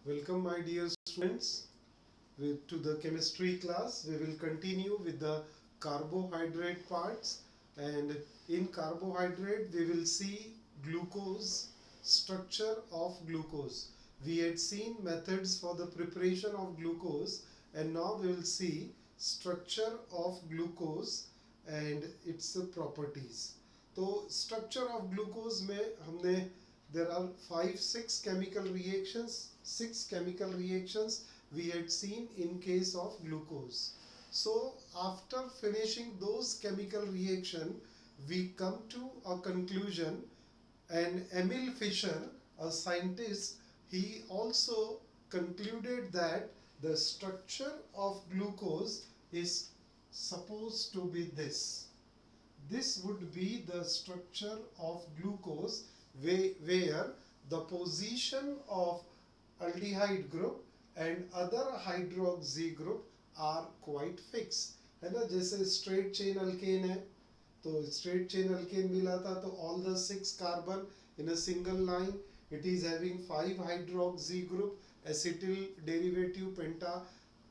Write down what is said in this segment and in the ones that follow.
Welcome my dear students to the chemistry class. We will continue with the carbohydrate parts, and in carbohydrate we will see glucose, structure of glucose. We had seen methods for the preparation of glucose, and now we will see structure of glucose and its properties. तो structure of glucose में हमने there are 5-6 chemical reactions, 6 chemical reactions we had seen in case of glucose. So after finishing those chemical reaction, we come to a conclusion, and Emil Fischer, a scientist, he also concluded that the structure of glucose is supposed to be this. This would be the structure of glucose where the position of aldehyde group and other hydroxy group are quite fixed. है ना, जैसे straight chain alkane है तो straight chain alkane मिला था तो all the 6 carbon in a single line, it is having 5 hydroxy group, acetyl derivative penta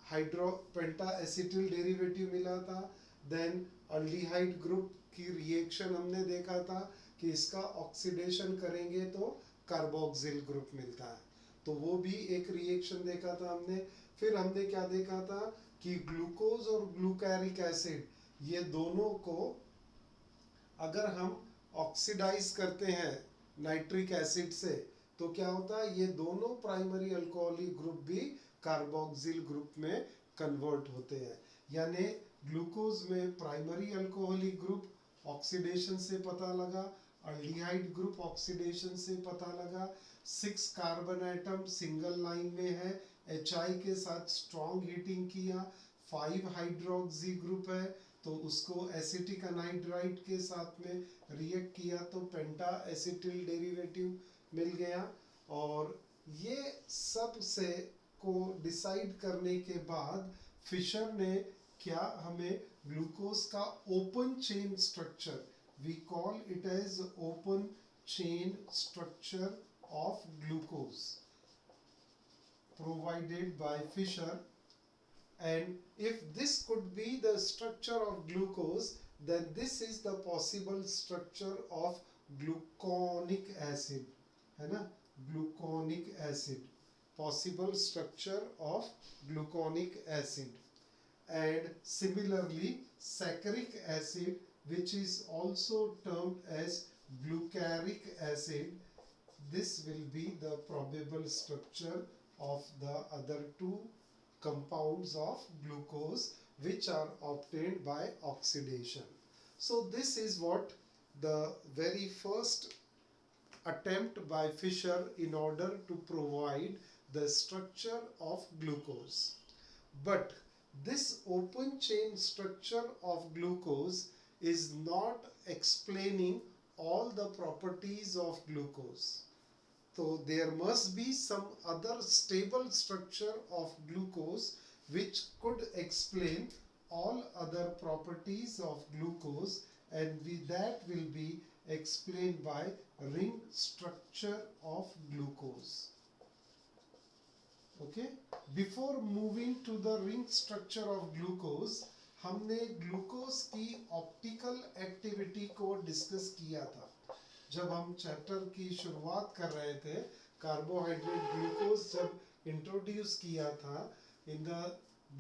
acetyl derivative मिला था. Then aldehyde group की रिएक्शन हमने देखा था कि इसका ऑक्सीडेशन करेंगे तो कार्बोक्सिल ग्रुप मिलता है, तो वो भी एक रिएक्शन देखा था हमने. फिर हमने क्या देखा था कि ग्लूकोज और ग्लूकारिक एसिड ये दोनों को अगर हम ऑक्सीडाइज करते हैं नाइट्रिक एसिड से तो क्या होता है, ये दोनों प्राइमरी अल्कोहलिक ग्रुप भी कार्बोक्सिल ग्रुप में कन्वर्ट होते हैं. यानी ग्लूकोज में प्राइमरी अल्कोहलिक ग्रुप ऑक्सीडेशन से पता लगा, अल्डिहाइड ग्रुप ऑक्सीडेशन से पता लगा, 6 कार्बन एटम सिंगल लाइन में है, HI के साथ स्ट्रॉन्ग हीटिंग किया, 5 हाइड्रोक्सी ग्रुप है तो उसको एसिटिक अनाइड्राइड के साथ में रिएक्ट किया तो पेंटा एसिटिल डेरिवेटिव मिल गया. और ये सब से को डिसाइड करने के बाद फिशर ने क्या हमें ग्लूकोज का open chain structure, we call it as open chain structure of glucose provided by Fischer. And if this could be the structure of glucose, then this is the possible structure of gluconic acid, है ना, gluconic acid, possible structure of gluconic acid. And similarly saccharic acid, which is also termed as glucaric acid, this will be the probable structure of the other two compounds of glucose which are obtained by oxidation. So this is what the very first attempt by Fischer in order to provide the structure of glucose. But this open chain structure of glucose is not explaining all the properties of glucose. So there must be some other stable structure of glucose which could explain all other properties of glucose, and that will be explained by ring structure of glucose. Okay, before moving to the ring structure of glucose, हमने glucose की optical activity को discuss किया था जब हम chapter की शुरुआत कर रहे थे. कार्बोहाइड्रेट ग्लूकोज जब इंट्रोड्यूस किया था, in the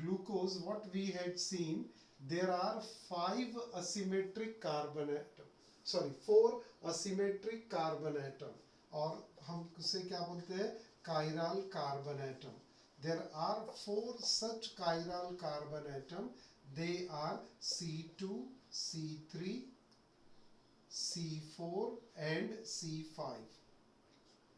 glucose what we had seen, there are 5 asymmetric carbon atom, sorry 4 asymmetric carbon atom, और हम उसे क्या बोलते हैं, chiral carbon atom. There are 4 such chiral carbon atom. They are C2, C3, C4 and C5.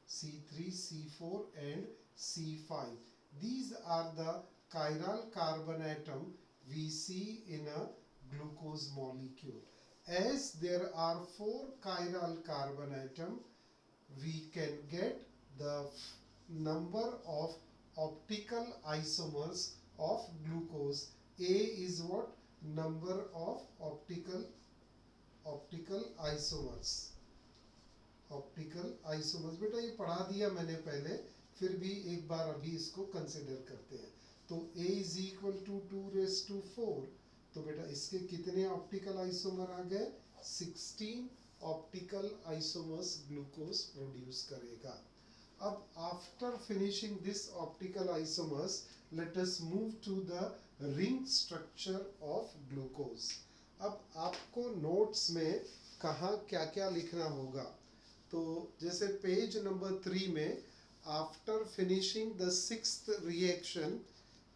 C3, C4 and C5. These are the chiral carbon atom we see in a glucose molecule. As there are 4 chiral carbon atom, we can get the number of optical isomers of glucose. A is what? Number of optical isomers. Optical isomers, बेटा ये पढ़ा दिया मैंने पहले, फिर भी एक बार अभी इसको कंसिडर करते हैं। तो A इज इक्वल टू 2⁴, तो बेटा इसके कितने ऑप्टिकल आइसोमर आ गए? 16 ऑप्टिकल आइसोमर्स ग्लूकोज प्रोड्यूस करेगा। अब after finishing this optical isomers, let us move to the ring structure of glucose. अब आपको नोट्स में कहाँ क्या क्या लिखना होगा, तो जैसे पेज नंबर 3 में after finishing the sixth reaction,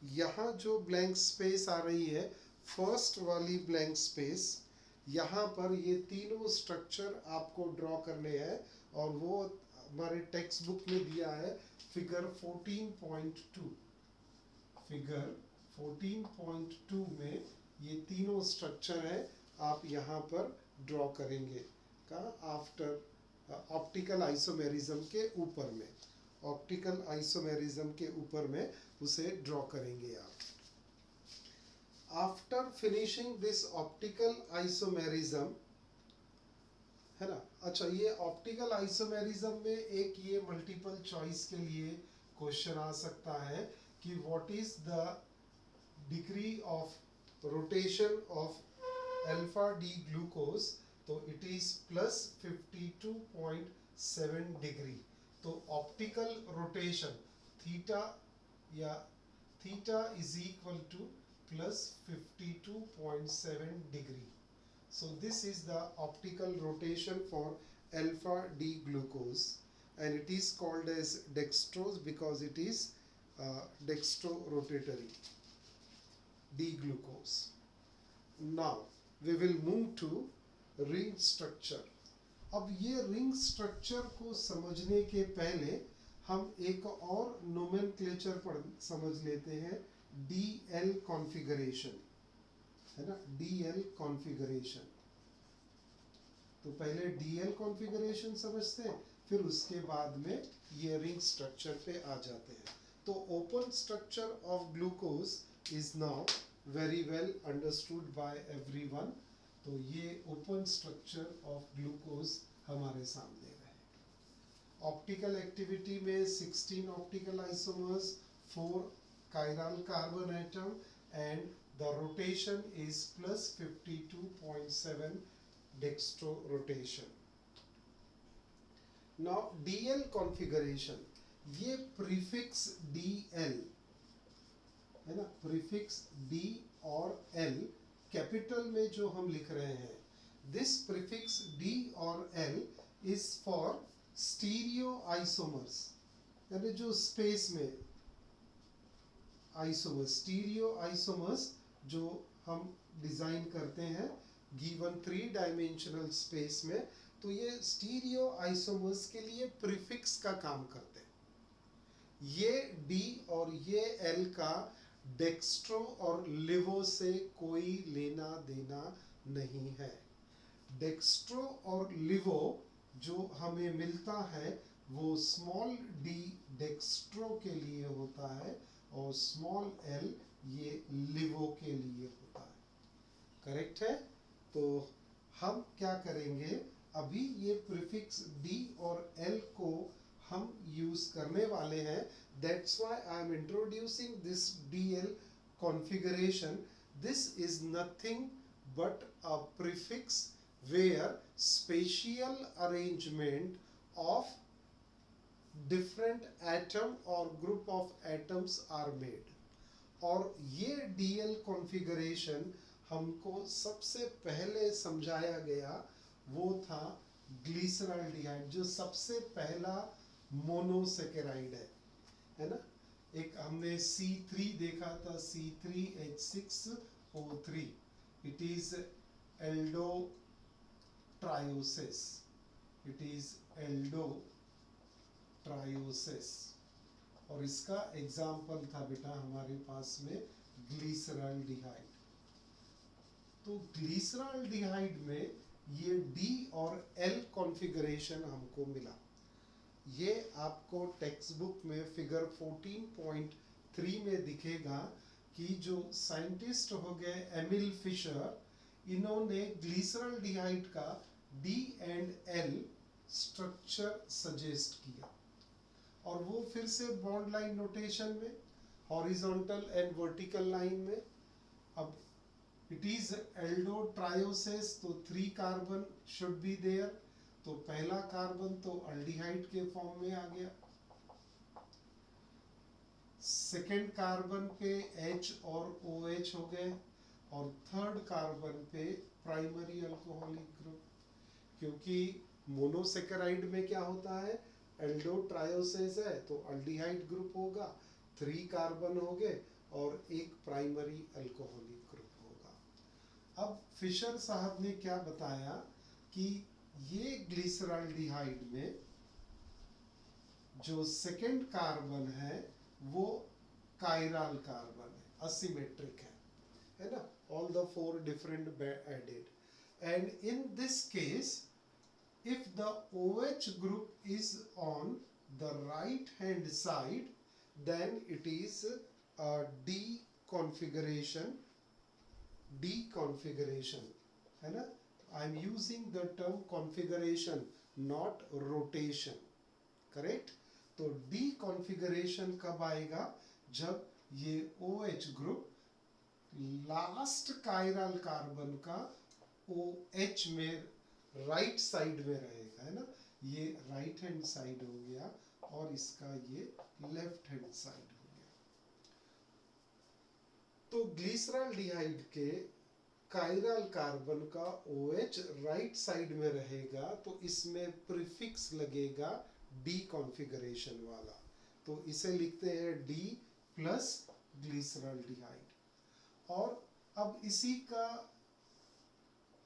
यहाँ जो ब्लैंक स्पेस आ रही है, फर्स्ट वाली ब्लैंक स्पेस, यहाँ पर ये तीनों स्ट्रक्चर आपको ड्रॉ करने हैं और वो हमारे टेक्स्ट बुक में दिया है फिगर 14.2। फिगर 14.2 में ये तीनों स्ट्रक्चर है, आप यहाँ पर ड्रॉ करेंगे का आफ्टर ऑप्टिकल आइसोमेरिज्म के ऊपर में, ऑप्टिकल आइसोमेरिज्म के ऊपर में उसे ड्रॉ करेंगे आप। After finishing this optical isomerism, है ना। अच्छा, ये ऑप्टिकल आइसोमेरिज्म में एक ये मल्टीपल चॉइस के लिए क्वेश्चन आ सकता है कि what is the degree of rotation of alpha D glucose, तो इट इज प्लस 52.7 डिग्री। तो ऑप्टिकल रोटेशन थीटा या theta is equal two plus 52.7 degree. So this is the optical rotation for alpha D glucose, and it is called as dextrose because it is dextrorotatory D glucose. Now we will move to ring structure. अब ये ring structure को समझने के पहले हम एक और nomenclature पर समझ लेते हैं, DL कॉन्फ़िगरेशन, है ना, DL कॉन्फ़िगरेशन। तो पहले DL कॉन्फ़िगरेशन समझते हैं, फिर उसके बाद में ये रिंग स्ट्रक्चर पे आ जाते हैं। तो open structure of glucose is now very well understood by everyone. तो ये ओपन स्ट्रक्चर ऑफ ग्लूकोज हमारे सामने है। ऑप्टिकल एक्टिविटी में 16 optical isomers, 4 chiral carbon atom, and the rotation is plus 52.7 dextrorotation. Now DL configuration, ये prefix DL है ना, prefix D और L कैपिटल में जो हम लिख रहे हैं, दिस प्रीफिक्स D और L is for stereo isomers, यानी जो स्पेस में आइसोमर्स, स्टीरियो आइसोमर्स जो हम डिजाइन करते हैं गिवन 3 डायमेंशनल स्पेस में, तो ये स्टीरियो आइसोमर्स के लिए प्रीफिक्स का काम करते हैं। ये D और ये L का डेक्स्ट्रो और लिवो से कोई लेना देना नहीं है। डेक्स्ट्रो और लिवो जो हमें मिलता है वो स्मॉल d डेक्स्ट्रो के लिए होता है और स्मॉल l ये लिवो के लिए होता है। करेक्ट है? तो हम क्या करेंगे, अभी ये प्रीफिक्स D और L को हम यूज करने वाले हैं। That's why I am introducing this DL configuration. This is nothing but a prefix where spatial arrangement of different atom or group of atoms are made. और ये DL configuration हमको सबसे पहले समझाया गया वो था ग्लिसरॉल्डिहाइड, जो सबसे पहला मोनोसेकेराइड है ना। एक हमने C3 देखा था, C3H6O3, it is aldotriose, it is aldotriose. और इसका एग्जाम्पल था बेटा हमारे पास में ग्लिसरॉल्डिहाइड। तो ग्लिसरॉल्डिहाइड में ये D और L कॉन्फ़िगरेशन हमको मिला। ये आपको टेक्स्ट बुक में फिगर 14.3 में दिखेगा कि जो साइंटिस्ट हो गए एमिल फिशर, इन्होंने ग्लिसरॉल्डिहाइड का D and L structure suggest किया और वो फिर से बॉन्ड लाइन नोटेशन में, हॉरिजॉन्टल एंड वर्टिकल लाइन में। अब इट इज एल्डो ट्रायोसिस, तो 3 कार्बन शुड बी देयर। तो पहला कार्बन तो अल्डिहाइड के फॉर्म में आ गया, सेकेंड कार्बन पे H और OH हो गए, और थर्ड कार्बन पे प्राइमरी अल्कोहलिक ग्रुप। क्योंकि मोनोसेकेराइड में क्या होता है, एल्डो ट्रायोसिस है तो अल्डिहाइड ग्रुप होगा, 3 कार्बन हो गए और एक प्राइमरी अल्कोहलिक ग्रुप होगा। अब फिशर साहब ने क्या बताया कि ये ग्लिसरॉल्डिहाइड में जो सेकेंड कार्बन है वो कायरल कार्बन है, असिमेट्रिक है ना, all the 4 different added. And in this case if the OH group is on the right hand side, then it is a D configuration, है ना। I am using the term configuration, not rotation, correct। तो D configuration कब आएगा, जब ये OH group last chiral carbon का OH में right side में रहेगा, है ना। ये राइट हैंड साइड हो गया और इसका ये लेफ्ट हैंड साइड हो गया। तो ग्लिसरॉल्डिहाइड के कायरल कार्बन का OH राइट साइड में रहेगा, तो इसमें प्रीफिक्स लगेगा D कॉन्फ़िगरेशन वाला, तो इसे लिखते हैं D प्लस ग्लिसरॉल्डिहाइड। और अब इसी का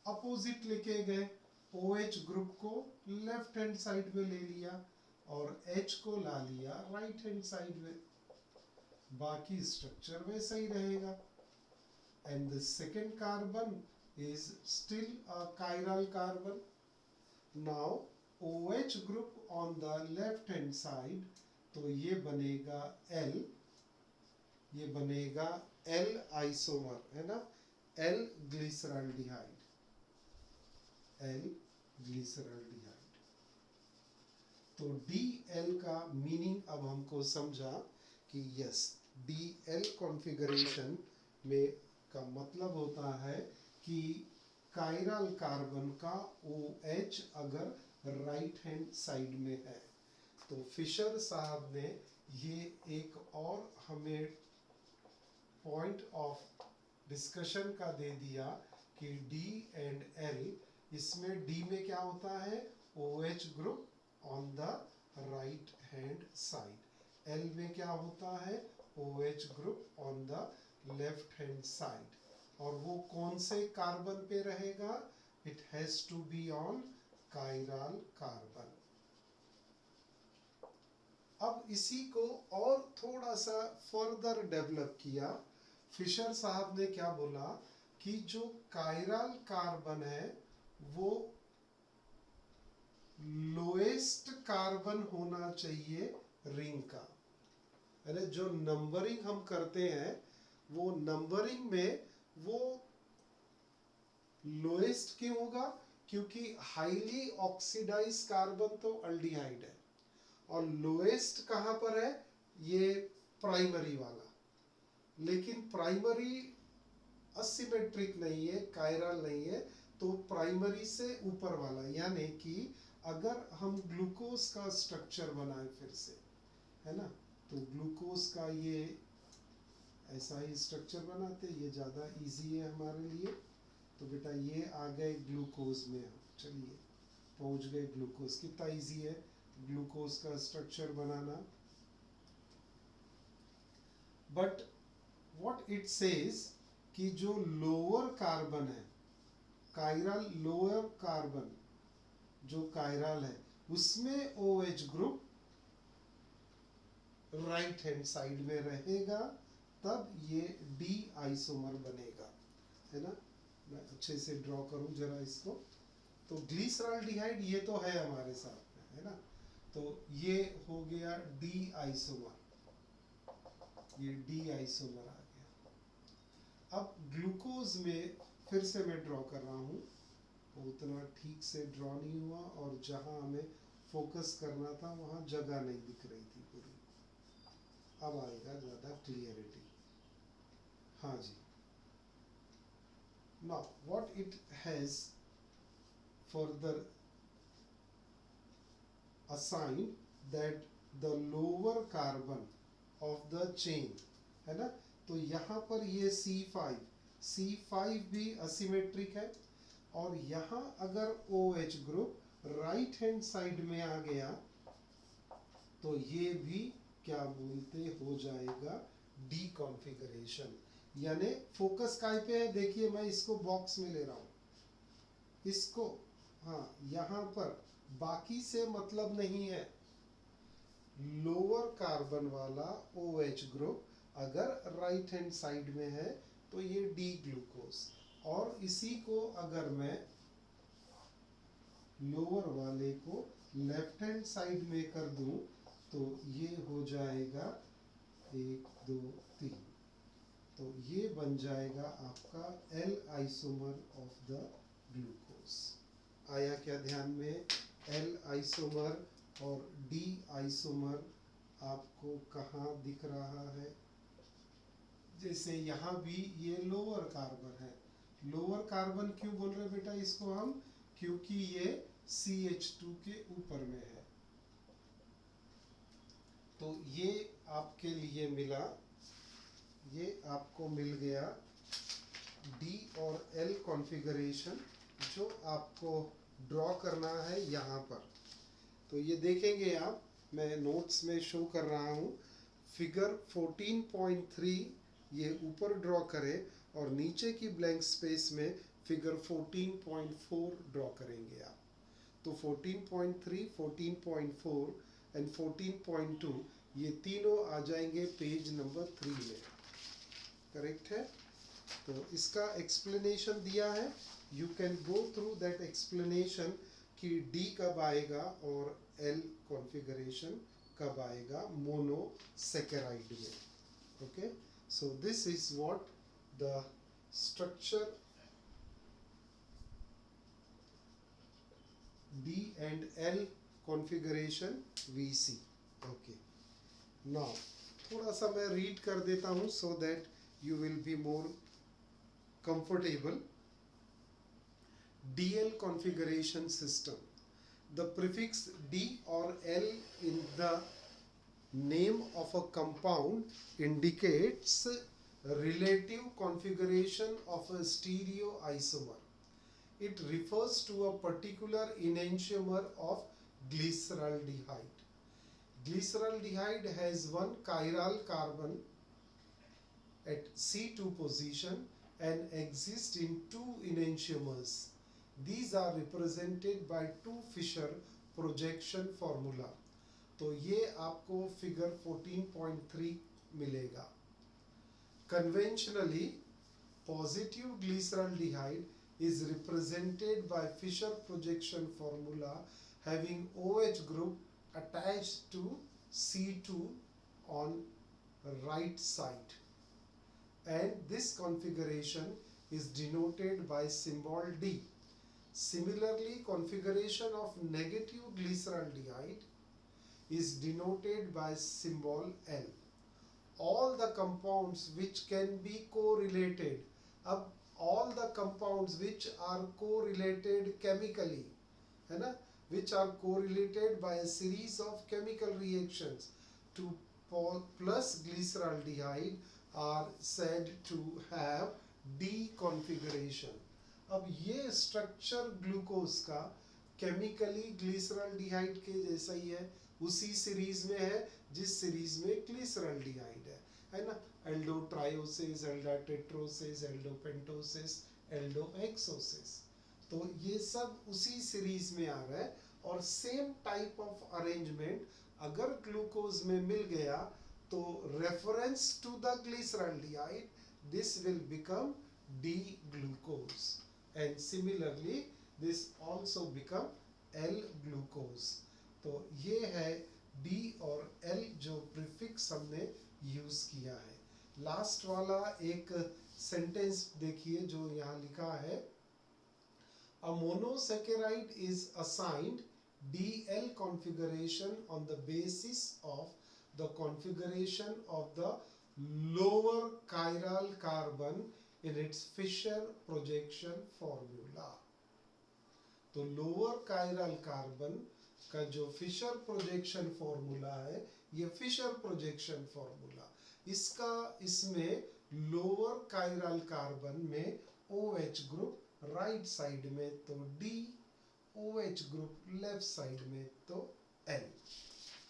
अपोजिट लेके गए, OH ग्रुप को लेफ्ट हैंड साइड में ले लिया और H को ला लिया राइट हैंड साइड में, बाकी स्ट्रक्चर वैसा ही रहेगा। And the second carbon is still a chiral carbon. Now OH group on the left hand side, तो ये बनेगा L, ये बनेगा L आइसोमर, है ना, L ग्लिसरॉल्डिहाइड, L ग्लिसरॉल्डिहाइड। तो DL का मीनिंग अब हमको समझा कि यस, DL कॉन्फ़िगरेशन में का मतलब होता है कि कायरल कार्बन का OH अगर राइट हैंड साइड में है। तो फिशर साहब ने ये एक और हमें पॉइंट ऑफ डिस्कशन का दे दिया कि D एंड L, इसमें D में क्या होता है, OH group on the right hand side, L में क्या होता है, OH group on the left hand side. और वो कौन से कार्बन पे रहेगा, it has to be on chiral carbon. अब इसी को और थोड़ा सा फर्दर डेवलप किया। फिशर साहब ने क्या बोला कि जो कायरल कार्बन है वो लोएस्ट कार्बन होना चाहिए रिंग का, अरे जो नंबरिंग हम करते हैं वो नंबरिंग में वो लोएस्ट क्यों होगा, क्योंकि हाईली ऑक्सीडाइज कार्बन तो अल्डिहाइड है और लोएस्ट कहां पर है, ये प्राइमरी वाला। लेकिन प्राइमरी असिमेट्रिक नहीं है, कायरल नहीं है, तो प्राइमरी से ऊपर वाला, यानी कि अगर हम ग्लूकोज का स्ट्रक्चर बनाए फिर से, है ना, तो ग्लूकोज का ये ऐसा ही स्ट्रक्चर बनाते, ये ज़्यादा इजी है हमारे लिए। तो बेटा ये आ गए ग्लूकोज में, हम चलिए पहुंच गए ग्लूकोज। कितना इजी है ग्लूकोज का structure banana. But what it says कि जो लोअर कार्बन है, कायरल लोअर कार्बन जो कायरल है, उसमें OH group right hand side में रहेगा, तब ये D आइसोमर बनेगा, है ना। मैं अच्छे से ड्रॉ करूं जरा इसको। तो ग्लिसरॉल्डिहाइड ये तो है हमारे साथ में, है ना, तो ये हो गया D आइसोमर, ये D आइसोमर आ गया। अब ग्लूकोज में फिर से मैं ड्रॉ कर रहा हूँ, उतना ठीक से ड्रॉ नहीं हुआ और जहाँ हमें फोकस करना था वहाँ जगह नहीं दिख रही थी पूरी। अब आएगा ज़्यादा क्लियरिटी। हाँ जी। Now what it has further assign that the lower carbon of the chain, है ना, तो यहाँ पर ये C5 भी असिमेट्रिक है, और यहाँ अगर OH group right hand side में आ गया तो ये भी क्या बोलते हो जाएगा, डी कॉन्फ़िगरेशन। यानी फोकस काय पे है, देखिए मैं इसको बॉक्स में ले रहा हूँ, इसको, हाँ यहाँ पर बाकी से मतलब नहीं है। लोअर कार्बन वाला OH ग्रुप अगर राइट हैंड साइड में है तो ये डी ग्लूकोज, और इसी को अगर मैं लोअर वाले को लेफ्ट हैंड साइड में कर दूं तो ये हो जाएगा 1 2 3, तो ये बन जाएगा आपका L isomer of the glucose. आया क्या ध्यान में? L आइसोमर और D आइसोमर आपको कहाँ दिख रहा है? जैसे यहाँ भी ये लोअर कार्बन है। लोअर कार्बन क्यों बोल रहे बेटा इसको हम? क्योंकि ये CH2 के ऊपर में है। तो ये आपके लिए मिला, ये आपको मिल गया D और L कॉन्फ़िगरेशन, जो आपको ड्रॉ करना है यहाँ पर। तो ये देखेंगे आप, मैं नोट्स में शो कर रहा हूँ। फिगर 14.3 ये ऊपर ड्रॉ करें और नीचे की ब्लैंक स्पेस में फिगर 14.4 ड्रॉ करेंगे आप। तो 14.3, 14.4 एंड 14.2 ये तीनों आ जाएंगे पेज नंबर 3 में। करेक्ट है? तो इसका एक्सप्लेनेशन दिया है, you can go through that explanation कि D कब आएगा और L कॉन्फ़िगरेशन कब आएगा मोनोसैकेराइड में। Okay, so this is what the structure D and L configuration we see. Okay, now थोड़ा सा मैं रीड कर देता हूँ so that you will be more comfortable. DL configuration system. The prefix D or L in the name of a compound indicates relative configuration of a stereoisomer. It refers to a particular enantiomer of glyceraldehyde. Glyceraldehyde has one chiral carbon at C2 position and exists in two enantiomers. These are represented by two Fisher projection formula. तो ये आपको figure 14.3 मिलेगा। Conventionally, positive glyceraldehyde is represented by Fisher projection formula having OH group attached to C2 on right side, and this configuration is denoted by symbol D. Similarly, configuration of negative glyceraldehyde is denoted by symbol L. All the compounds which can be correlated, अब all the compounds which are correlated chemically, है ना, which are correlated by a series of chemical reactions to plus glyceraldehyde are said to have D configuration. अब ये structure glucose का chemically glyceraldehyde के जैसा ही है, उसी सीरीज में है जिस सीरीज में ग्लिसरॉल्डिहाइड है ना, एल्डोट्रायोसिस, एल्डोटेट्रोसिस, एल्डोपेंटोसिस, एल्डोहेक्सोसिस। तो ये सब उसी सीरीज में आ रहा है, और सेम टाइप ऑफ अरेंजमेंट अगर ग्लूकोज में मिल गया तो reference to the glyceraldehyde this will become D glucose, and similarly this also become L glucose. तो ये है D और L जो प्रीफिक्स हमने यूज किया है। लास्ट वाला एक सेंटेंस देखिए जो यहाँ लिखा है, A monosaccharide is assigned DL configuration on the basis of the configuration of the lower chiral carbon in its Fisher projection formula. तो लोअर कायरल कार्बन का जो फिशर प्रोजेक्शन फॉर्मूला है, ये फिशर प्रोजेक्शन फॉर्मूला, इसका इसमें lower chiral carbon में OH group right side में तो D, OH group left side में तो L.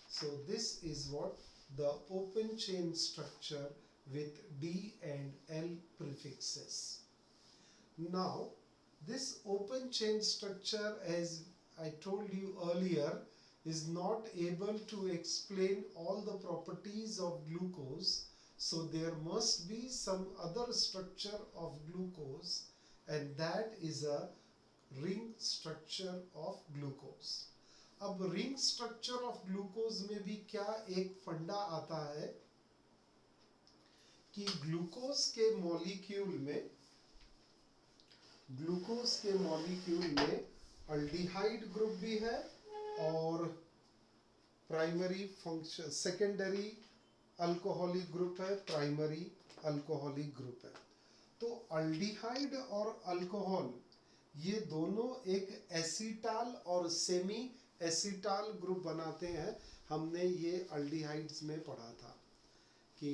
So this is what the open chain structure with D and L prefixes. Now this open chain structure, as I told you earlier, is not able to explain all the properties of glucose, so there must be some other structure of glucose, and that is a ring structure of glucose. अब ring structure of glucose में भी क्या एक फंडा आता है कि glucose के मॉलिक्यूल में अल्डिहाइड ग्रुप भी है और primary function secondary alcoholic group है, प्राइमरी अल्कोहलिक ग्रुप है. तो अल्डिहाइड और अल्कोहल ये दोनों एक एसीटाल और सेमी एसीटाल ग्रुप बनाते हैं. हमने ये अल्डिहाइड्स में पढ़ा था कि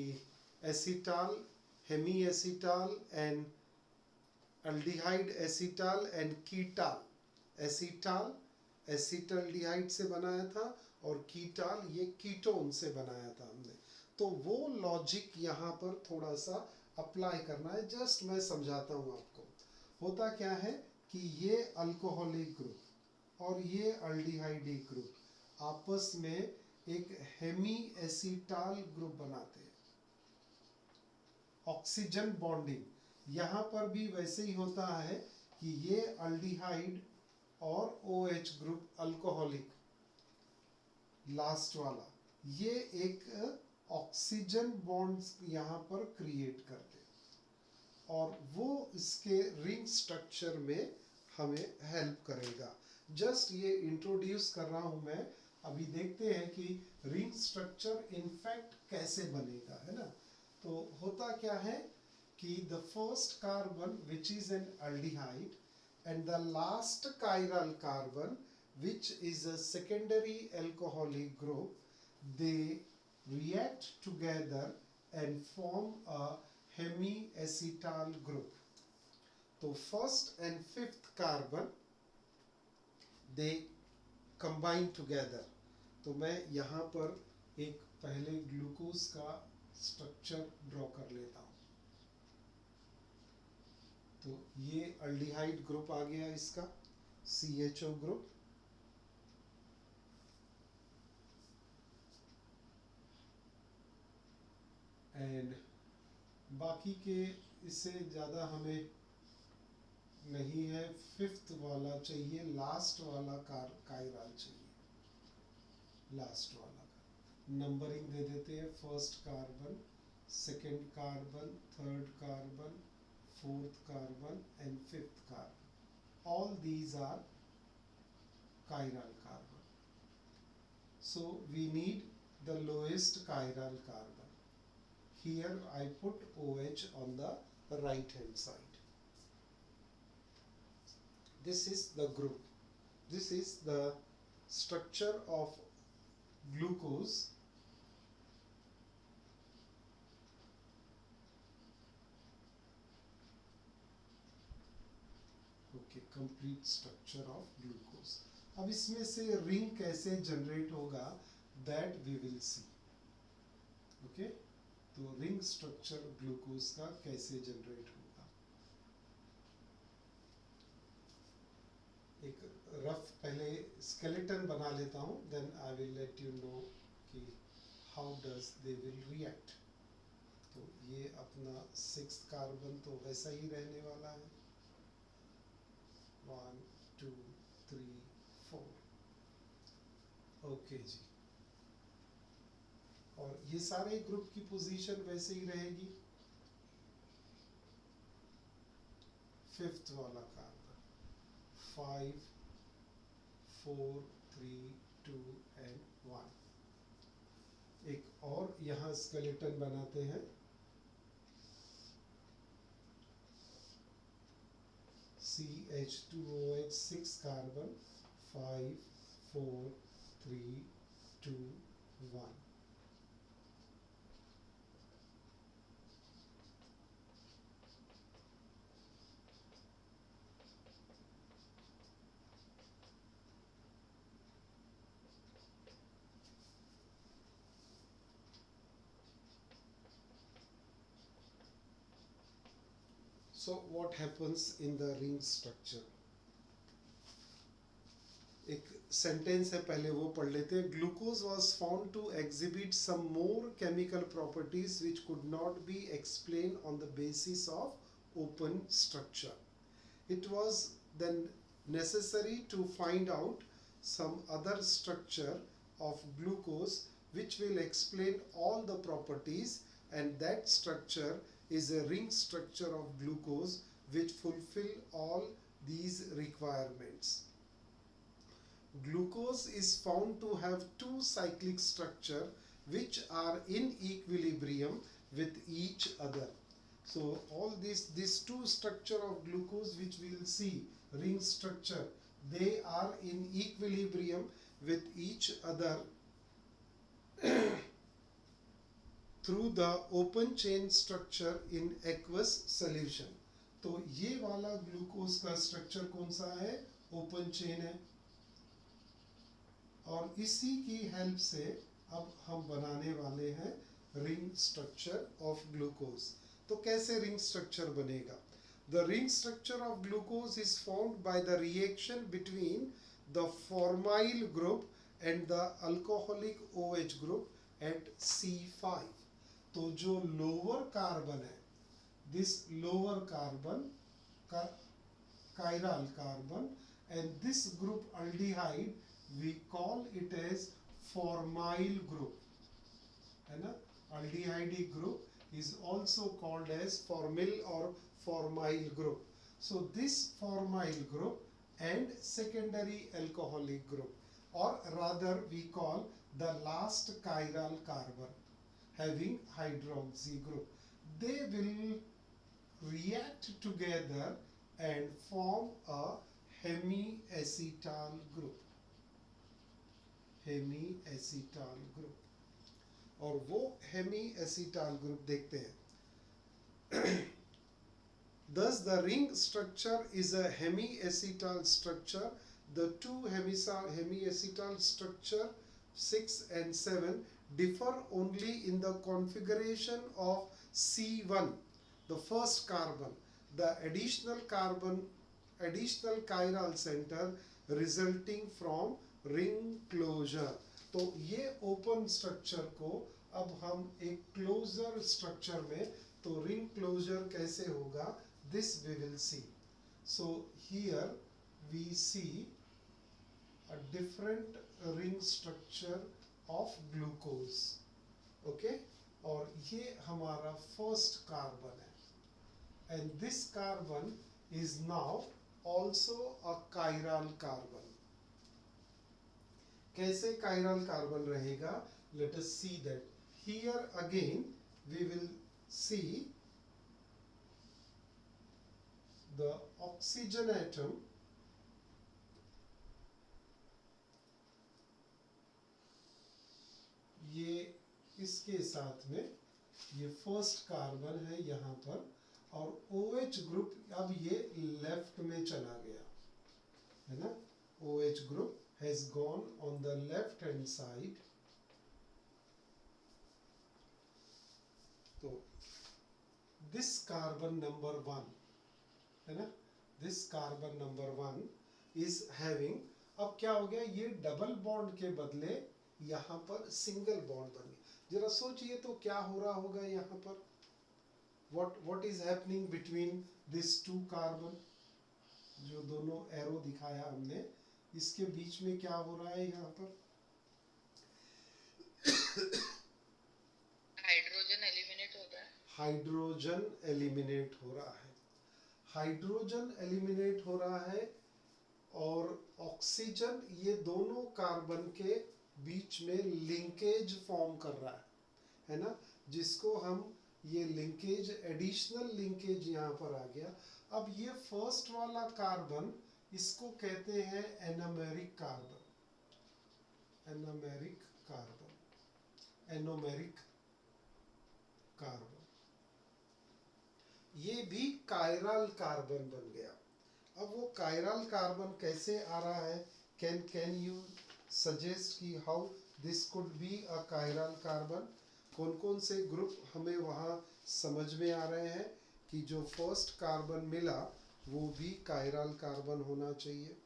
acetal, hemi acetal and aldehyde acetal and ketal. Acetal acetaldehyde से बनाया था और कीटाल ये कीटोन से बनाया था हमने. तो वो लॉजिक यहाँ पर थोड़ा सा अप्लाई करना है. जस्ट मैं समझाता हूँ आपको. होता क्या है कि ये अल्कोहलिक ग्रुप और ये अल्डिहाइडिक ग्रुप आपस में एक हेमी एसीटाल ग्रुप बनाते हैं. ऑक्सीजन बॉन्डिंग यहाँ पर भी वैसे ही होता है कि ये अल्डिहाइड और OH ग्रुप अल्कोहलिक लास्ट वाला, ये एक ऑक्सीजन बॉन्ड्स यहाँ पर क्रिएट करते हैं और वो इसके रिंग स्ट्रक्चर में हमें हेल्प करेगा. जस्ट ये इंट्रोड्यूस कर रहा हूं मैं. अभी देखते हैं कि रिंग स्ट्रक्चर इनफैक्ट कैसे बनेगा, है ना. तो होता क्या है कि the first carbon which is an aldehyde and the last chiral carbon which is a secondary alcoholic group, they react together and form a hemiacetal group. So first and fifth carbon they combine together. तो मैं यहाँ पर एक पहले glucose का structure draw कर लेता हूँ. तो ये अल्डिहाइड ग्रुप आ गया इसका, CHO ग्रुप. एंड बाकी के इससे ज़्यादा हमें नहीं है. फिफ्थ वाला चाहिए, लास्ट वाला कायरल चाहिए. लास्ट वाला का नंबरिंग दे देते हैं. First carbon, second carbon, third carbon, fourth carbon and fifth carbon. All these are chiral carbon. So we need the lowest chiral carbon. Here I put OH on the right hand side. This is the group. This is the structure of glucose. Complete structure of glucose. अब इसमें से ring कैसे generate होगा that we will see. Okay, तो ring structure glucose का कैसे generate होगा. एक रफ पहले स्केलेटन बना लेता हूं, then I will let you know कि how does they will react. तो ये अपना 6th कार्बन तो वैसा ही रहने वाला है. 1 2 3 4. ओके जी. और ये सारे ग्रुप की पोजीशन वैसे ही रहेगी. 5th वाला कार्बन 5 4 3 2 and 1. एक और यहाँ स्केलेटन बनाते हैं। CH2OH 6 carbon 5 4 3 2 1। So what happens in the ring structure? एक सेंटेंस है, पहले वो पढ़ लेते हैं। Glucose was found to exhibit some more chemical properties which could not be explain on the basis of open structure. It was then necessary to find out some other structure of glucose which will explain all the properties, and that structure is a ring structure of glucose which fulfill all these requirements. Glucose is found to have two cyclic structure which are in equilibrium with each other. So all these two structure of glucose which we will see, ring structure, they are in equilibrium with each other through the open chain structure in aqueous solution. तो ये वाला glucose का structure कौन सा है? Open chain है। और इसी की हेल्प से अब हम बनाने वाले हैं रिंग स्ट्रक्चर ऑफ ग्लूकोज। तो कैसे रिंग स्ट्रक्चर बनेगा? The ring structure of glucose is formed by the reaction between the formyl group and the alcoholic OH group at C5. तो जो लोअर कार्बन है, this lower carbon, chiral carbon, and this group aldehyde, we call it as formyl group, है ना? Aldehyde group is also called as formyl or formyl group. So this formyl group and secondary alcoholic group, or rather we call the last chiral carbon having hydroxy group, they will react together and form a hemiacetal group. Hemiacetal group, और वो hemiacetal group देखते हैं। Thus the ring structure is a hemiacetal structure. The two hemiacetal structure 6 and 7 differ only in the configuration of C1, the first carbon, the additional chiral center resulting from ring closure. तो ये open structure को अब हम एक closure structure में, तो ring closure कैसे होगा, this we will see. So here we see a different ring structure of glucose, okay? और ये हमारा first carbon है, and this carbon is now also a chiral carbon. कैसे chiral carbon रहेगा? Let us see that. Here again we will see the oxygen atom ये इसके साथ में ये फर्स्ट कार्बन है यहाँ पर, और OH ग्रुप अब ये लेफ्ट में चला गया है ना। OH group has gone on the left hand side. तो this carbon number 1 है ना, this carbon number 1 is having, अब क्या हो गया, ये डबल बॉन्ड के बदले यहाँ पर सिंगल बॉन्ड बन गया। जरा सोचिए तो क्या हो रहा होगा यहाँ पर, what is happening between these two carbon, जो दोनों एरो दिखाया हमने, इसके बीच में क्या हो रहा है यहाँ पर? हाइड्रोजन एलिमिनेट हो रहा है। हाइड्रोजन एलिमिनेट हो रहा है, हाइड्रोजन एलिमिनेट हो रहा है, और ऑक्सीजन ये दोनों कार्बन के बीच में लिंकेज फॉर्म कर रहा है ना, जिसको हम ये लिंकेज, एडिशनल लिंकेज यहाँ पर आ गया। अब ये फर्स्ट वाला कार्बन, इसको कहते हैं anomeric carbon, anomeric carbon, anomeric carbon. ये भी कायरल कार्बन बन गया। अब वो कायरल कार्बन कैसे आ रहा है, कैन यू सजेस्ट कि how this could be a chiral carbon? कौन कौन से ग्रुप हमें वहाँ समझ में आ रहे हैं कि जो फर्स्ट कार्बन मिला वो भी कायरल कार्बन होना चाहिए?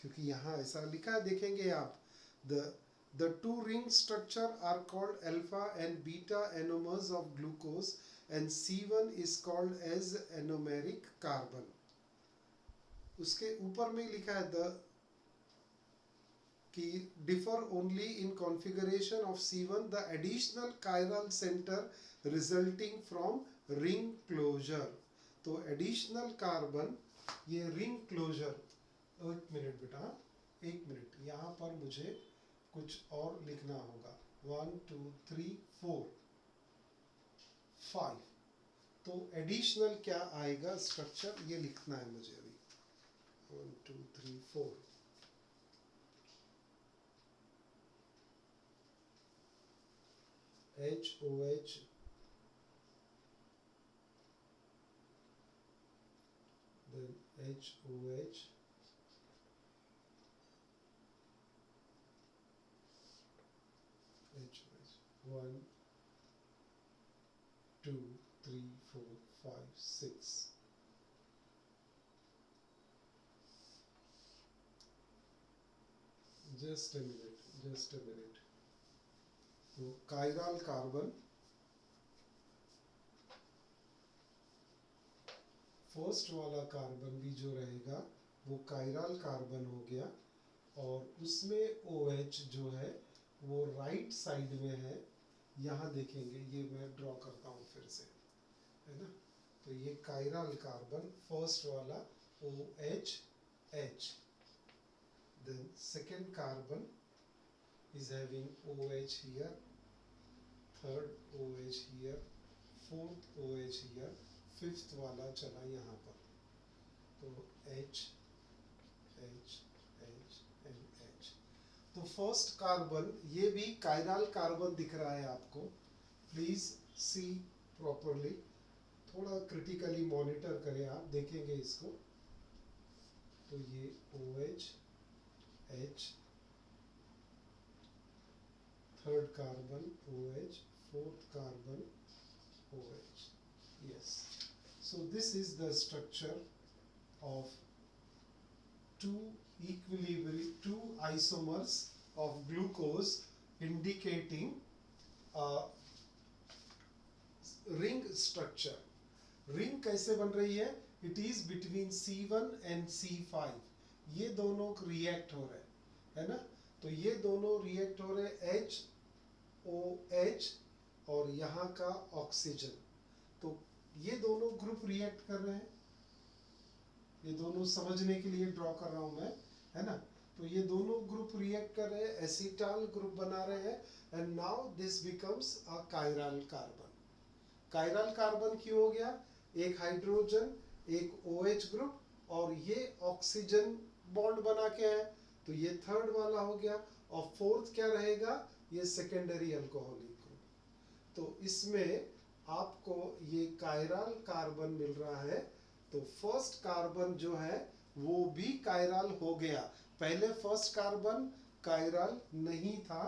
क्योंकि यहाँ ऐसा लिखा है, देखेंगे आप, the two ring structure are called alpha and beta anomers of glucose and C1 is called as anomeric carbon. उसके ऊपर में लिखा है the कि differ only in configuration of C1 the additional chiral center resulting from ring closure. तो additional carbon, ये ring closure, एक minute बेटा, एक मिनट, यहाँ पर मुझे कुछ और लिखना होगा। 1 2 3 4 5, तो एडिशनल क्या आएगा स्ट्रक्चर, ये लिखना है मुझे अभी। 1 2 3 4, HOH, then HOH, HOH, 1 2 3 4 5 6, just a minute। तो कायरल कार्बन, फर्स्ट वाला कार्बन भी जो रहेगा वो कायरल कार्बन हो गया, और उसमें OH जो है वो राइट साइड में है। यहाँ देखेंगे, ये मैं ड्रॉ करता हूँ फिर से, है ना। तो ये कायरल कार्बन फर्स्ट वाला OH H, then second carbon is having OH here, third OH here, fourth OH here, fifth वाला चला यहाँ पर, तो H H H and H। तो फर्स्ट कार्बन, ये भी कायरल कार्बन दिख रहा है आपको, प्लीज सी प्रॉपरली, थोड़ा क्रिटिकली मॉनिटर करें आप, देखेंगे इसको। तो ये OH H, third carbon OH, fourth carbon OH, yes। So this is the structure of two isomers of glucose indicating ring structure। Ring कैसे बन रही है? It is between C1 and C5, ये दोनों रिएक्ट हो रहे है ना। तो ये दोनों रिएक्ट हो रहे HOH और यहाँ का ऑक्सीजन, तो ये दोनों ग्रुप रिएक्ट कर रहे हैं। ये दोनों समझने के लिए ड्रॉ कर रहा हूं मैं, है ना। तो ये दोनों ग्रुप रिएक्ट कर रहे हैं, एसिटाल ग्रुप बना रहे हैं, and now this becomes a chiral carbon. Chiral carbon क्यों हो गया? एक हाइड्रोजन, एक OH ग्रुप, और ये ऑक्सीजन बॉन्ड बना के है, तो ये थर्ड वाला हो गया। और फोर्थ क्या रहेगा? ये सेकेंडरी अल्कोहलिक ग्रुप। तो इसमें आपको ये कायरल कार्बन मिल रहा है। तो फर्स्ट कार्बन जो है वो भी कायरल हो गया। पहले फर्स्ट कार्बन कायरल नहीं था,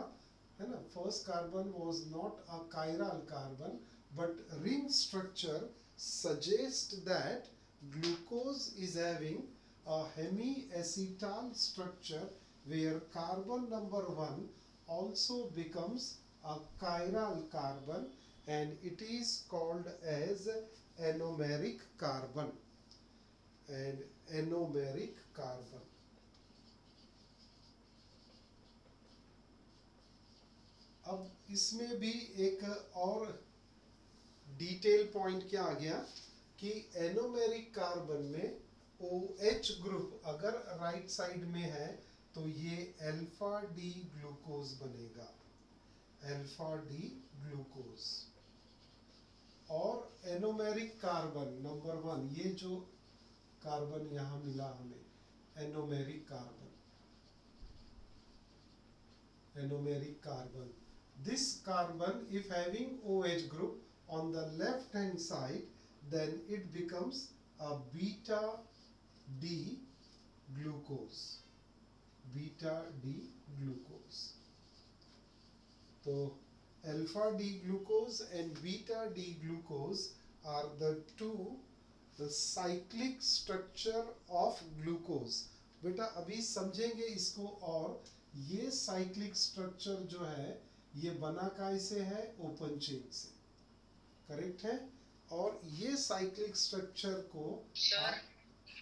है ना। First carbon was not a chiral carbon, but ring structure suggests that glucose is having a hemiacetal structure where carbon number 1 also becomes a chiral carbon, and it is called as anomeric carbon, and anomeric carbon। अब इसमें भी एक और detail point क्या आ गया कि anomeric carbon में OH group अगर राइट साइड में है तो ये अल्फा डी ग्लूकोज बनेगा, अल्फा डी ग्लूकोज। और एनोमेरिक कार्बन नंबर 1, ये जो कार्बन यहाँ मिला हमें, anomeric carbon, anomeric carbon. This carbon, if having OH group on the left hand side, then it becomes a beta D glucose, beta D glucose. So alpha D glucose and beta D glucose are the cyclic structure of glucose. बेटा अभी समझेंगे इसको। और ये cyclic structure जो है ये बना कैसे है, ओपन चेन से, करेक्ट है। और ये साइक्लिक स्ट्रक्चर को सर,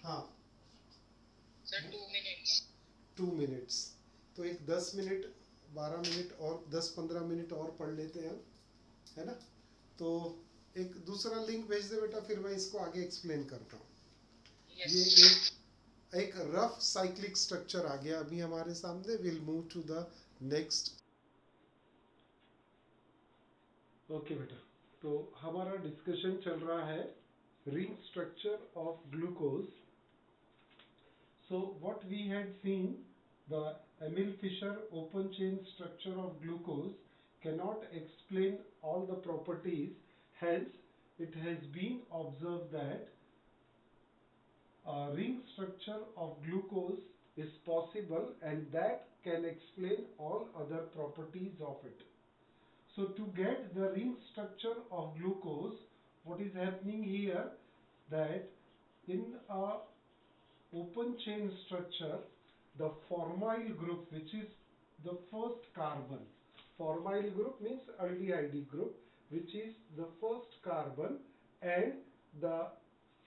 हाँ सर 2 minutes. 2 मिनट्स, तो एक 10 मिनट 12 मिनट और 10-15 मिनट और पढ़ लेते हैं हम, है ना। तो एक दूसरा लिंक भेज दे बेटा, फिर मैं इसको आगे एक्सप्लेन करता हूँ। Yes. ये एक रफ साइक्लिक स्ट्रक्चर आ गया अभी हमारे सामने। Will move to the next. Okay बेटा, तो हमारा डिस्कशन चल रहा है ring structure of glucose. So what we had seen, the Emil Fischer open chain structure of glucose cannot explain all the properties, hence it has been observed that a ring structure of glucose is possible and that can explain all other properties of it. So to get the ring structure of glucose, what is happening here, that in a open chain structure, the formyl group, which is the first carbon, formyl group means aldehyde group, which is the first carbon, and the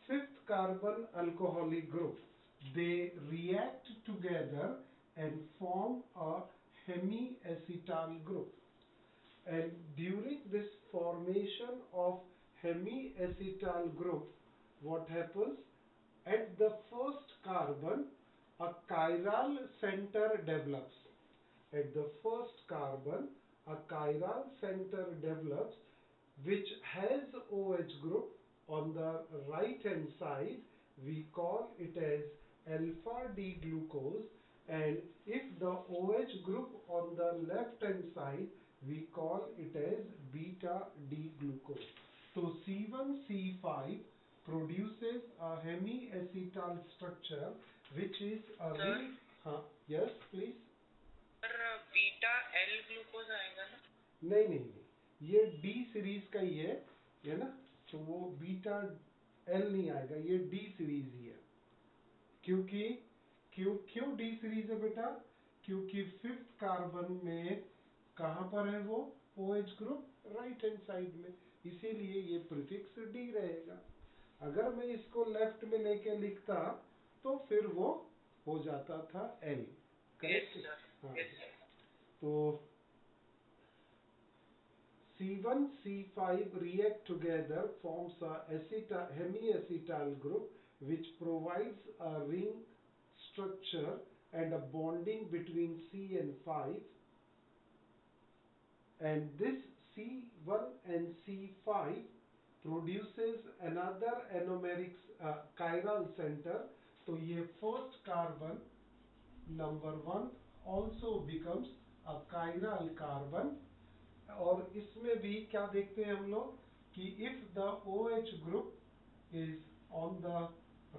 fifth carbon alcoholic group, they react together and form a hemiacetal group. And during this formation of hemiacetal group, what happens, at the first carbon a chiral center develops. At the first carbon a chiral center develops which has OH group on the right hand side. We call it as alpha D glucose, and if the OH group on the left hand side, we call it as beta D glucose. So C1C5 produces a hemiacetal structure which is a ring. Yes please. Sir beta L glucose आएगा ना? नहीं नहीं नहीं, ये D series का ही है ना, तो वो बीटा एल नहीं आएगा, ये डी सीरीज ही है। क्योंकि क्यों डी सीरीज है बेटा, क्योंकि फिफ्थ कार्बन में कहाँ पर है वो OH group, right hand side में, इसीलिए ये प्रीफिक्स डी रहेगा। अगर मैं इसको लेफ्ट में लेके लिखता तो फिर वो हो जाता था एल, करेक्ट। हाँ, तो C1 C5 react together forms a hemiacetal group which provides a ring structure and a bonding between C and 5, and this C1 and C5 produces another anomeric chiral center. तो ये first carbon number 1 also becomes a chiral carbon। और इसमें भी क्या देखते हैं हम लोग कि if the OH group is on the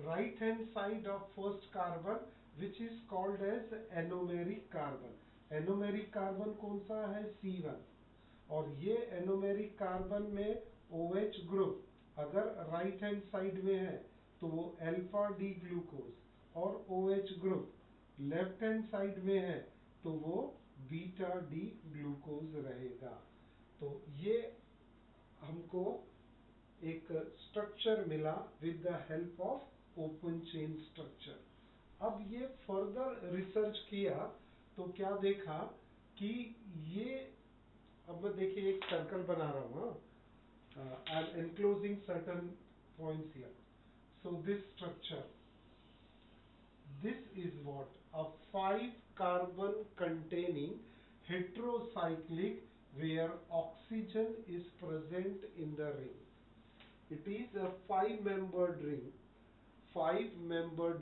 right hand side of first carbon, which is called as anomeric carbon। anomeric carbon कौन सा है, C1। और ये anomeric carbon में OH group अगर right hand side में है तो वो alpha D glucose, और OH group left hand side में है तो वो बीटा डी ग्लूकोज रहेगा। तो ये हमको एक स्ट्रक्चर मिला with the help of open chain structure. अब ये फर्दर रिसर्च किया तो क्या देखा कि ये, अब मैं देखिए एक सर्कल बना रहा हूँ, I am enclosing certain points here. So this structure, this is what a 5 carbon containing heterocyclic where oxygen is present in the ring. It is a five-membered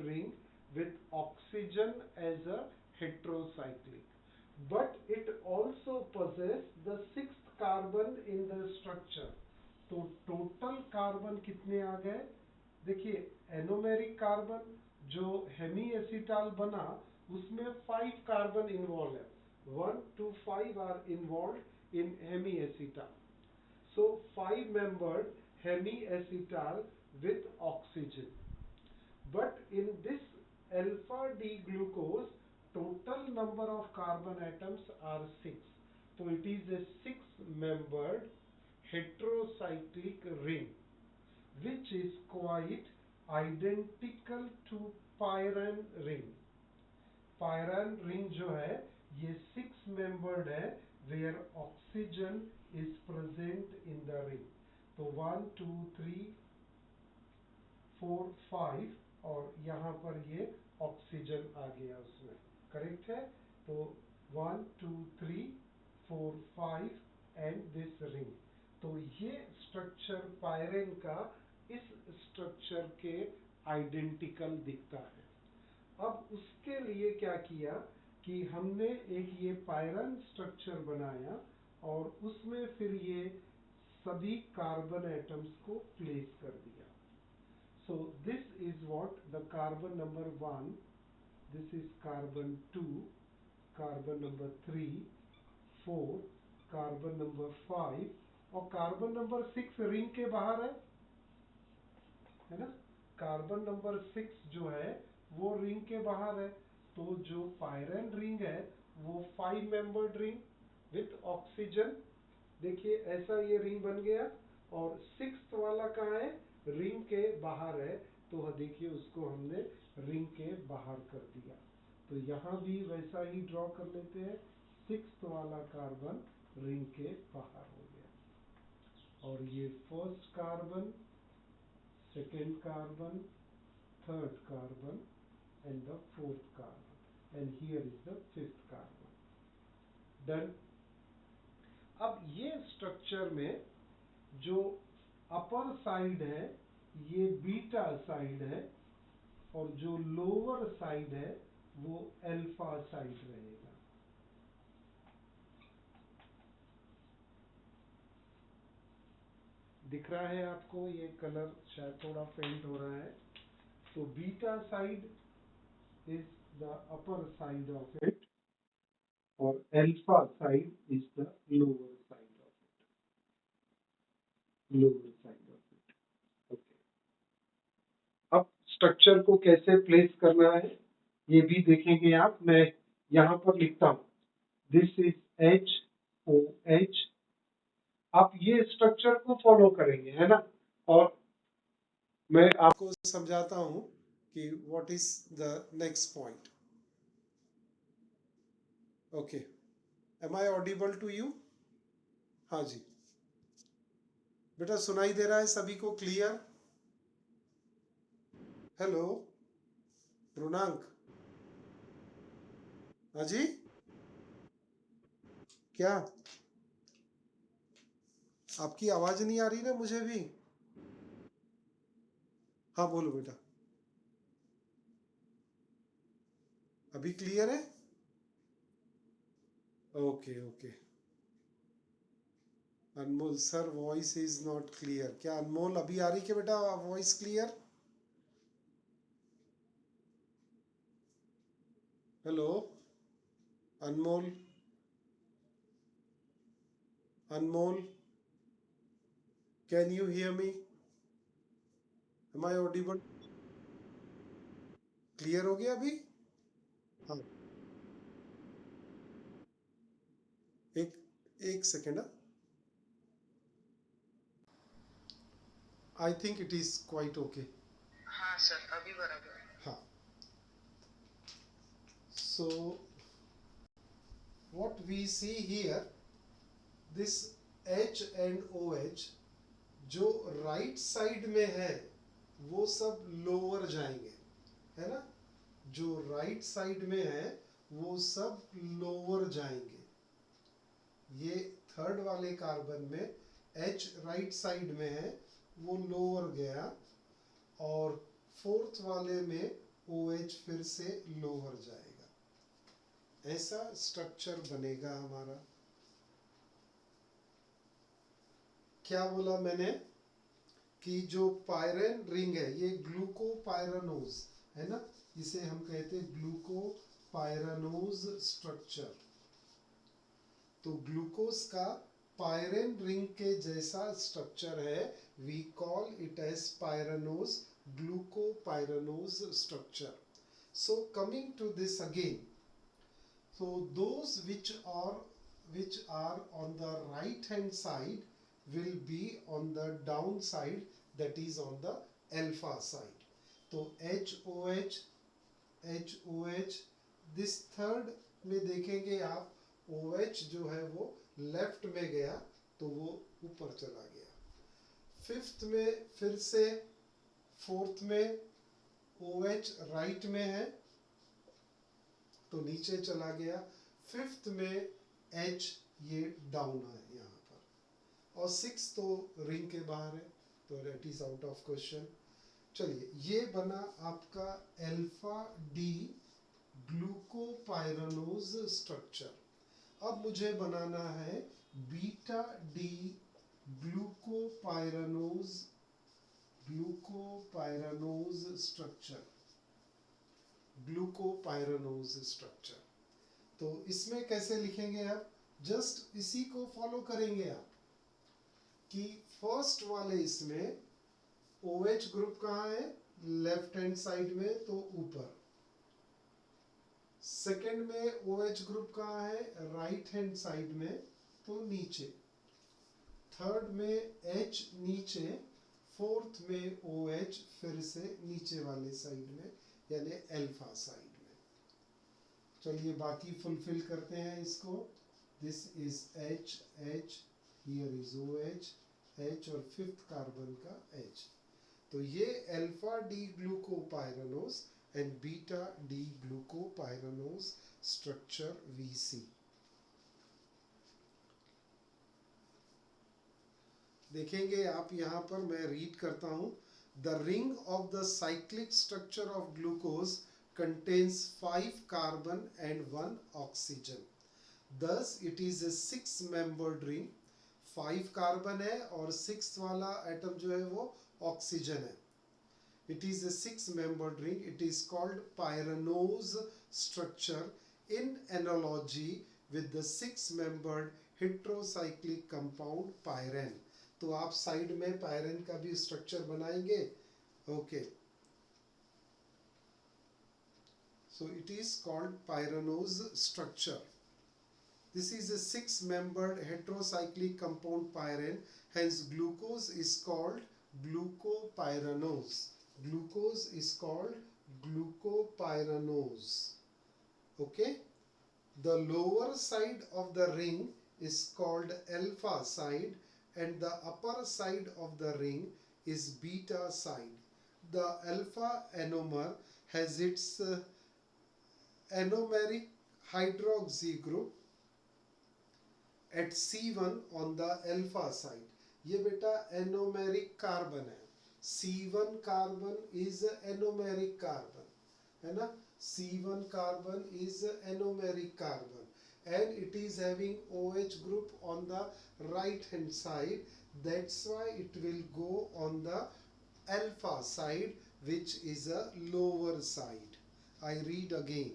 ring with oxygen as a heterocyclic. But it also possesses the sixth carbon in the structure. तो total carbon कितने आ गए? देखिए, anomeric carbon जो Hemy acetal बना उसमें 5 carbon involve है. 1 to 5 are involved in hemi acetal. So 5-membered hemiacetal with oxygen. But in this alpha D glucose, total number of carbon atoms are 6. So it is a 6-membered heterocyclic ring, which is quite identical to pyran ring. Pyran ring जो है ये 6-membered है where oxygen is present in the ring. तो 1 2 3 4 5 और यहाँ पर ये oxygen आ गया उसमें. करेक्ट है? तो 1 2 3 4 5 एंड दिस रिंग. तो ये स्ट्रक्चर पायरेन का इस स्ट्रक्चर के आइडेंटिकल दिखता है. अब उसके लिए क्या किया कि हमने एक ये पायरन स्ट्रक्चर बनाया और उसमें फिर ये सभी कार्बन एटम्स को प्लेस कर दिया. So this is what the carbon number 1, this is carbon 2, carbon number 3, 4, carbon number 5 और carbon number 6 रिंग के बाहर है ना. कार्बन नंबर 6 जो है वो रिंग के बाहर है. तो जो पायरन रिंग है वो 5-membered रिंग विथ ऑक्सीजन. देखिए ऐसा ये रिंग बन गया. और 6th वाला कहाँ है? रिंग के बाहर है. तो देखिए उसको हमने रिंग के बाहर कर दिया. तो यहाँ भी वैसा ही ड्रॉ कर लेते हैं. 6th वाला कार्बन रिंग के बाहर हो गया. और ये first carbon, second carbon, third carbon and the fourth carbon, and here is the fifth carbon. Done. अब ये स्ट्रक्चर में जो अपर साइड है ये बीटा साइड है और जो लोअर साइड है वो अल्फा साइड रहेगा. दिख रहा है आपको? ये कलर शायद थोड़ा फेंट हो रहा है. तो beta side is the upper side of it or alpha side is the lower side of it. Okay. अब स्ट्रक्चर को कैसे प्लेस करना है ये भी देखेंगे आप. मैं यहाँ पर लिखता हूँ दिस इज HOH. आप ये स्ट्रक्चर को फॉलो करेंगे है ना. और मैं आपको समझाता हूँ कि what is the next point. Okay. Am I audible to you? हाँ जी. बेटा सुनाई दे रहा है सभी को? क्लियर? हेलो रुनांक. हाँ जी. क्या आपकी आवाज नहीं आ रही ना मुझे भी? हाँ बोलो बेटा. अभी क्लियर है? Okay okay. Anmol sir voice is not clear. क्या अनमोल अभी आ रही क्या बेटा voice clear? Hello Anmol. Anmol can you hear me? Am I audible? Clear हो गया अभी? हाँ एक एक second. I think it is quite okay. हाँ सर अभी बराबर है. हाँ. So what we see here, this H and OH जो राइट साइड में है वो सब लोअर जाएंगे है ना. जो राइट साइड में है वो सब लोअर जाएंगे। ये थर्ड वाले कार्बन में H राइट साइड में है, वो लोअर गया, और फोर्थ वाले में OH फिर से लोअर जाएगा। ऐसा स्ट्रक्चर बनेगा हमारा। क्या बोला मैंने कि जो पायरेन रिंग है ये ग्लूकोपायरानोज है ना, इसे हम कहते हैं ग्लूकोपायरानोज स्ट्रक्चर। तो ग्लूकोज का पायरेन रिंग के जैसा स्ट्रक्चर है, we call it as pyranose, glucopyranose structure. So coming to this again, so those which are on the right hand side will be on the down side, that is on the alpha side. तो HOH HOH, this third में देखेंगे आप OH जो है वो left में गया तो वो ऊपर चला गया। फिफ्थ में फिर से फोर्थ में OH राइट में है तो नीचे चला गया। फिफ्थ में H ये डाउन है यहाँ पर, और सिक्स तो रिंग के बाहर है तो that is out of question. चलिए, ये बना आपका अल्फा डी ग्लूकोपायरानोज स्ट्रक्चर। अब मुझे बनाना है beta D glucopyranose structure. Glucopyranose structure तो इसमें कैसे लिखेंगे आप, जस्ट इसी को फॉलो करेंगे आप कि फर्स्ट वाले इसमें OH ग्रुप कहाँ है, लेफ्ट हैंड साइड में तो ऊपर। सेकंड में OH ग्रुप कहाँ है, राइट हैंड साइड में तो नीचे। थर्ड में H नीचे, फोर्थ में OH फिर से नीचे वाले साइड में यानी अल्फा साइड में। चलिए बाकी फुलफिल करते हैं इसको। This is H, here is OH, H और फिफ्थ कार्बन का H। तो ये alpha D glucopyranose and beta D glucopyranose structure we see. देखेंगे आप यहाँ पर, मैं रीड करता हूँ। The ring of the cyclic structure of glucose contains 5 carbon and 1 oxygen. Thus it is a 6-membered ring. 5 carbon है और 6th वाला एटम जो है वो ऑक्सीजन है। It is a 6-membered ring. It is called pyranose structure in analogy with the 6-membered heterocyclic compound pyrene. तो आप side में पायरेन का भी स्ट्रक्चर बनाएंगे। Okay, so it is called pyranose structure. This is a 6-membered heterocyclic compound pyrene, hence glucose is called glucopyranose. Glucose is called glucopyranose. Okay, the lower side of the ring is called alpha side and the upper side of the ring is beta side. The alpha anomer has its anomeric hydroxy group at C1 on the alpha side. ये बेटा anomeric carbon है। C1 carbon is anomeric carbon, है ना। C1 carbon is anomeric carbon and it is having OH group on the right hand side. That's why it will go on the alpha side, which is a lower side. I read again.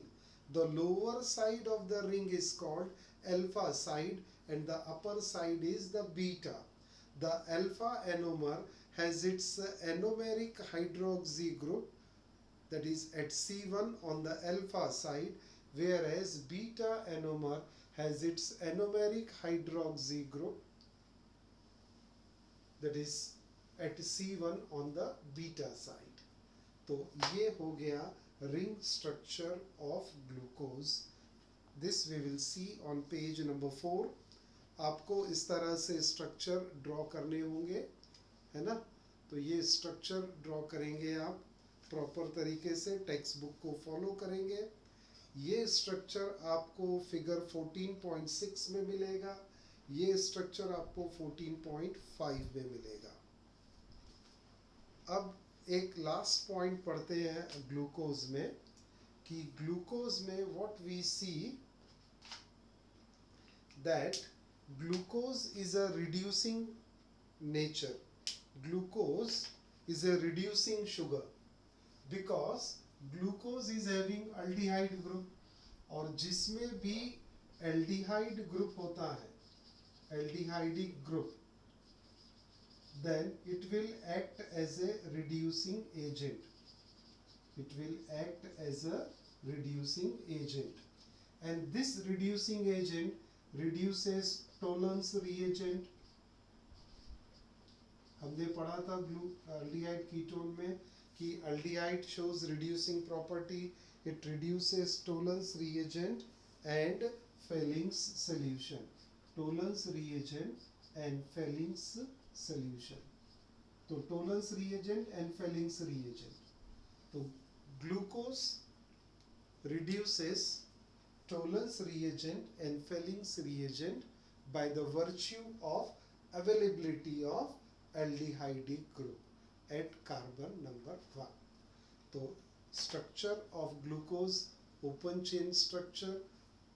The lower side of the ring is called alpha side and the upper side is the beta. The alpha anomer has its anomeric hydroxy group, that is at C1 on the alpha side, whereas beta anomer has its anomeric hydroxy group, that is at C1 on the beta side. तो ये हो गया ring structure of glucose. This we will see on page number 4. आपको इस तरह से structure draw करने होंगे, है ना। तो ये स्ट्रक्चर ड्रॉ करेंगे आप प्रॉपर तरीके से, टेक्स्ट बुक को फॉलो करेंगे। ये स्ट्रक्चर आपको फिगर 14.6 में मिलेगा, ये स्ट्रक्चर आपको 14.5 में मिलेगा। अब एक लास्ट पॉइंट पढ़ते हैं ग्लूकोज में, कि ग्लूकोज में what we see that glucose is a reducing nature. Glucose is a reducing sugar because glucose is having aldehyde group और जिसमें भी aldehyde group होता है, aldehydic group, then it will act as a reducing agent. It will act as a reducing agent, and this reducing agent reduces Tollens reagent. हमने पढ़ा था aldehyde ketone में कि aldehyde shows reducing property, it reduces Tollens reagent and Felling's solution. Tollens reagent and Felling's solution. तो Tollens reagent and Felling's reagent. तो glucose reduces Tollens reagent and Felling's reagent by the virtue of availability of aldehydic group at carbon number 1. तो structure of glucose open chain structure,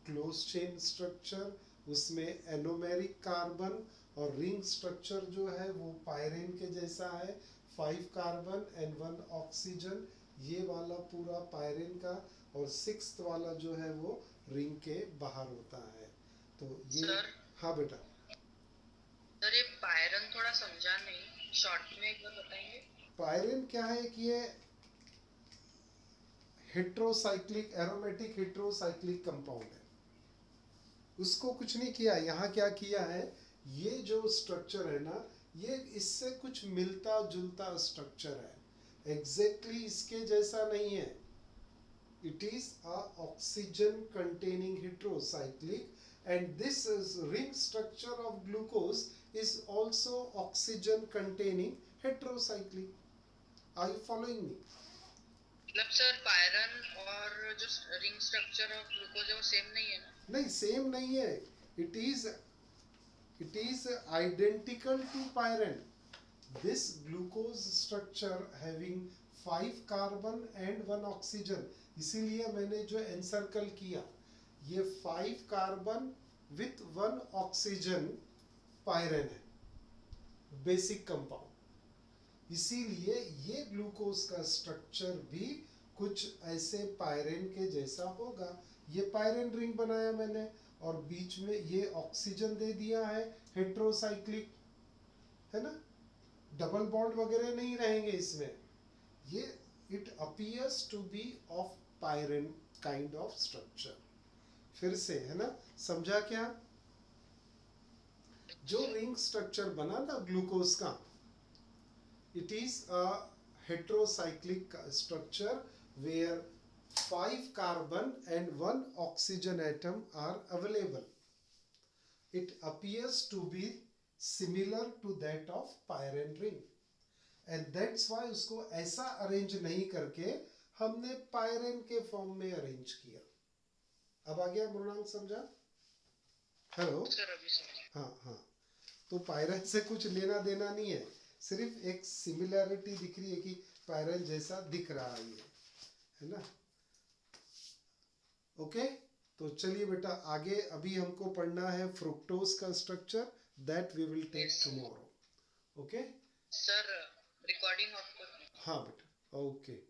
closed chain structure, उसमें anomeric carbon और ring structure जो है वो pyrene के जैसा है, 5 carbon and 1 oxygen, ये वाला पूरा pyrene का, और 6th वाला जो है वो ring के बाहर होता है। तो ये सर, हाँ बेटा, सर ये पायरन थोड़ा समझा नहीं, शॉर्ट में एक बार बताएंगे। पायरेन क्या है कि ये हेट्रोसाइक्लिक एरोमेटिक हेट्रोसाइक्लिक कंपाउंड है, उसको कुछ नहीं किया। यहाँ क्या किया है, ये जो स्ट्रक्चर है ना, ये इससे कुछ मिलता जुलता स्ट्रक्चर है, एग्जैक्टली इसके जैसा नहीं है। It is a oxygen containing heterocyclic and this is ring structure of glucose is also oxygen containing heterocyclic. Are you following me? मतलब सर पायरन और जो रिंग स्ट्रक्चर ऑफ ग्लूकोज है वो सेम नहीं है ना? नहीं, सेम नहीं है। it is identical to pyrene. This glucose structure having 5 carbon and 1 oxygen, इसीलिए मैंने जो एनसर्कल किया, ये 5 कार्बन विथ 1 ऑक्सीजन पायरेन है, बेसिक कंपाउंड। इसीलिए ये ग्लूकोज का स्ट्रक्चर भी कुछ ऐसे पायरेन के जैसा होगा। ये पायरेन रिंग बनाया मैंने और बीच में ये ऑक्सीजन दे दिया है, हेट्रोसाइक्लिक है ना, डबल बॉन्ड वगैरह नहीं रहेंगे इसमें। ये it appears to be of pyran kind of structure. फिर से है ना, समझा क्या? जो रिंग स्ट्रक्चर बना ना ग्लूकोज का, it is a heterocyclic structure where 5 carbon and 1 oxygen atom are available. It appears to be similar to that of pyrene ring, and that's why उसको ऐसा अरेंज नहीं करके हमने पायरेन के फॉर्म में अरेंज किया। अब आ गया मृणांक, समझा? हेलो, हाँ हाँ। तो पायरेन से कुछ लेना देना नहीं है, सिर्फ एक सिमिलैरिटी दिख रही है कि पायरेन जैसा दिख रहा है ना। ओके, तो चलिए बेटा आगे अभी हमको पढ़ना है फ्रुक्टोज का structure, that we will take tomorrow. Okay sir, recording off कर। हाँ बेटा, ओके।